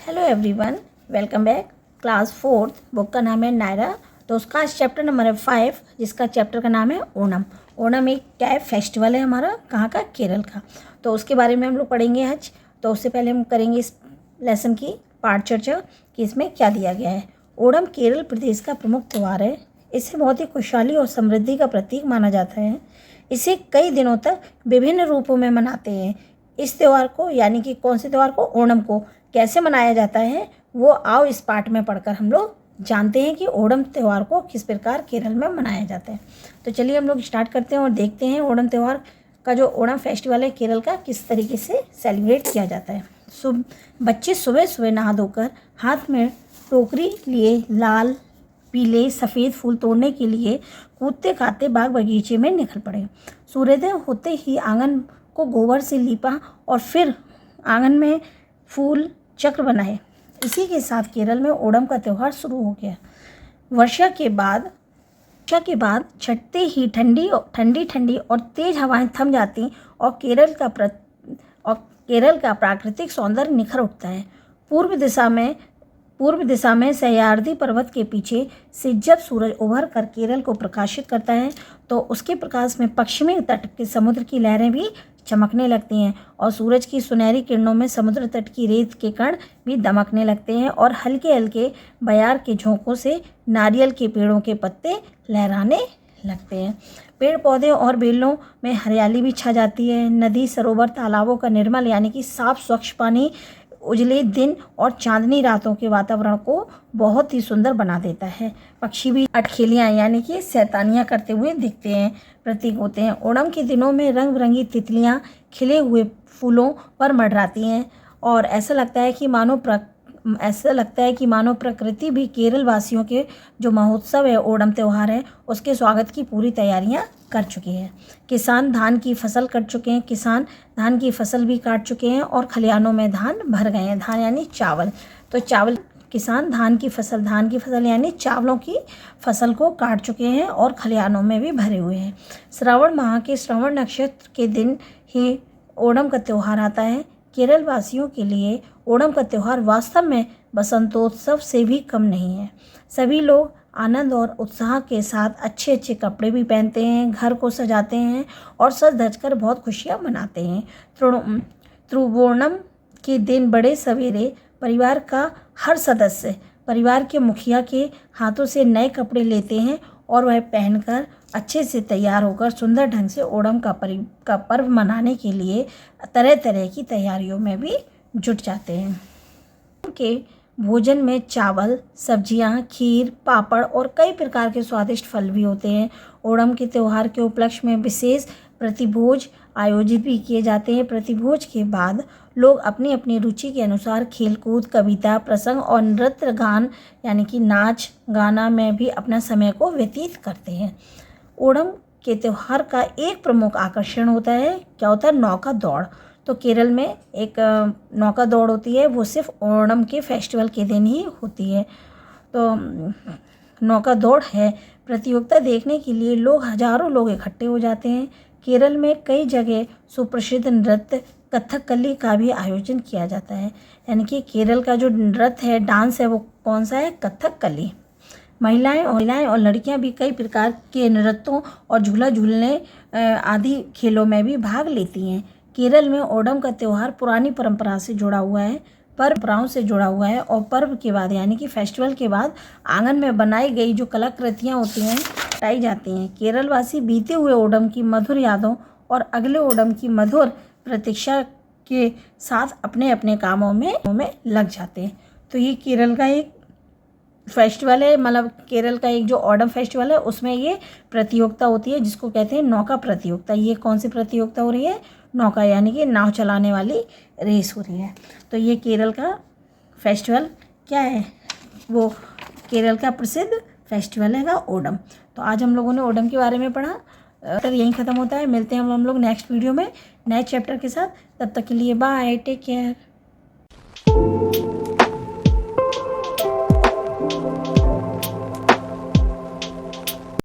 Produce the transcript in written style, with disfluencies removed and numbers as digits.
Hello everyone, welcome back. Class 4 book का नाम है नायरा। तो उसका चैप्टर नंबर है 5, जिसका चैप्टर का नाम है ओणम। ओणम एक क्या है, फेस्टिवल है हमारा, कहाँ का, केरल का। तो उसके बारे में हम लोग पढ़ेंगे आज। तो उससे पहले हम करेंगे इस लेसन की पाठ चर्चा कि इसमें क्या दिया गया है। ओणम केरल प्रदेश का प्रमुख त्यौहार है। इसे बहुत ही खुशहाली और समृद्धि का प्रतीक माना जाता है। इसे कई दिनों तक विभिन्न रूपों में मनाते हैं। इस त्यौहार को, यानी कि कौन से त्यौहार को, ओणम को कैसे मनाया जाता है, वो आओ इस पाठ में पढ़कर हम लोग जानते हैं कि ओणम त्यौहार को किस प्रकार केरल में मनाया जाता है। तो चलिए हम लोग स्टार्ट करते हैं और देखते हैं ओणम त्यौहार का जो ओणम फेस्टिवल है केरल का किस तरीके से सेलिब्रेट किया जाता है। बच्चे सुबह सुबह नहा धोकर हाथ में टोकरी लिए लाल पीले सफ़ेद फूल तोड़ने के लिए कूदते खाते बाग बगीचे में निकल पड़े। सूर्योदय होते ही आंगन को गोबर से लीपा और फिर आंगन में फूल चक्र बनाए। इसी के साथ केरल में ओणम का त्यौहार शुरू हो गया। वर्षा के बाद छटते ही ठंडी ठंडी और तेज हवाएं थम जाती और केरल का प्राकृतिक सौंदर्य निखर उठता है। पूर्व दिशा में सह्याद्री पर्वत के पीछे से जब सूरज उभर कर केरल को प्रकाशित करता है तो उसके प्रकाश में पश्चिमी तट के समुद्र की लहरें भी चमकने लगती हैं और सूरज की सुनहरी किरणों में समुद्र तट की रेत के कण भी दमकने लगते हैं और हल्के हल्के बयार के झोंकों से नारियल के पेड़ों के पत्ते लहराने लगते हैं। पेड़ पौधे और बेलों में हरियाली भी छा जाती है। नदी सरोवर तालाबों का निर्मल यानी कि साफ स्वच्छ पानी उजले दिन और चांदनी रातों के वातावरण को बहुत ही सुंदर बना देता है। पक्षी भी अटखेलियाँ यानी कि शैतानियाँ करते हुए दिखते हैं, प्रतीक होते हैं। ओणम के दिनों में रंग बिरंगी तितलियाँ खिले हुए फूलों पर मंडराती हैं और ऐसा लगता है कि मानो प्रकृति भी केरल वासियों के जो महोत्सव है, ओणम त्यौहार है, उसके स्वागत की पूरी तैयारियां कर चुके हैं। किसान धान की फसल भी काट चुके हैं और खलिहानों में धान भर गए हैं। धान यानी चावल। तो किसान धान की फसल यानी चावलों की फसल को काट चुके हैं और खलिहानों में भी भरे हुए हैं। श्रावण माह के श्रवण नक्षत्र के दिन ही ओणम का त्यौहार आता है। केरल वासियों के लिए ओणम का त्यौहार वास्तव में बसंतोत्सव से भी कम नहीं है। सभी लोग आनंद और उत्साह के साथ अच्छे अच्छे कपड़े भी पहनते हैं, घर को सजाते हैं और सज धज कर बहुत खुशियाँ मनाते हैं। त्रिवोणम के दिन बड़े सवेरे परिवार का हर सदस्य परिवार के मुखिया के हाथों से नए कपड़े लेते हैं और वह पहनकर अच्छे से तैयार होकर सुंदर ढंग से ओणम का पर्व मनाने के लिए तरह तरह की तैयारियों में भी जुट जाते हैं। के भोजन में चावल, सब्जियां, खीर, पापड़ और कई प्रकार के स्वादिष्ट फल भी होते हैं। ओणम के त्यौहार के उपलक्ष्य में विशेष प्रतिभोज आयोजित भी किए जाते हैं। प्रतिभोज के बाद लोग अपनी अपनी रुचि के अनुसार खेलकूद, कविता, प्रसंग और नृत्य गान यानी कि नाच गाना में भी अपना समय को व्यतीत करते हैं। ओणम के त्यौहार का एक प्रमुख आकर्षण होता है, क्या होता है, नौका दौड़। तो केरल में एक नौका दौड़ होती है, वो सिर्फ ओणम के फेस्टिवल के दिन ही होती है। तो नौका दौड़ है, प्रतियोगिता देखने के लिए हजारों लोग इकट्ठे हो जाते हैं। केरल में कई जगह सुप्रसिद्ध नृत्य कथकली का भी आयोजन किया जाता है। यानी कि केरल का जो नृत्य है, डांस है, वो कौन सा है, कथकली। महिलाएं और लड़कियां भी कई प्रकार के नृत्यों और झूला झूलने आदि खेलों में भी भाग लेती हैं। केरल में ओणम का त्यौहार पुरानी परंपराओं से जुड़ा हुआ है और पर्व के बाद यानी कि फेस्टिवल के बाद आंगन में बनाई गई जो कलाकृतियाँ होती हैं हटाई जाती हैं। केरल वासी बीते हुए ओणम की मधुर यादों और अगले ओणम की मधुर प्रतीक्षा के साथ अपने अपने कामों में लग जाते हैं। तो ये केरल का एक फेस्टिवल है, मतलब केरल का एक जो ओणम फेस्टिवल है उसमें ये प्रतियोगिता होती है जिसको कहते हैं नौका प्रतियोगिता। ये कौन सी प्रतियोगिता हो रही है, नौका यानी कि नाव चलाने वाली रेस हो रही है। तो ये केरल का फेस्टिवल क्या है, वो केरल का प्रसिद्ध फेस्टिवल है ओणम। तो आज हम लोगों ने ओणम के बारे में पढ़ा। तो यहीं ख़त्म होता है। मिलते हैं हम लोग नेक्स्ट वीडियो में नए चैप्टर के साथ। तब तक के लिए बाय, टेक केयर।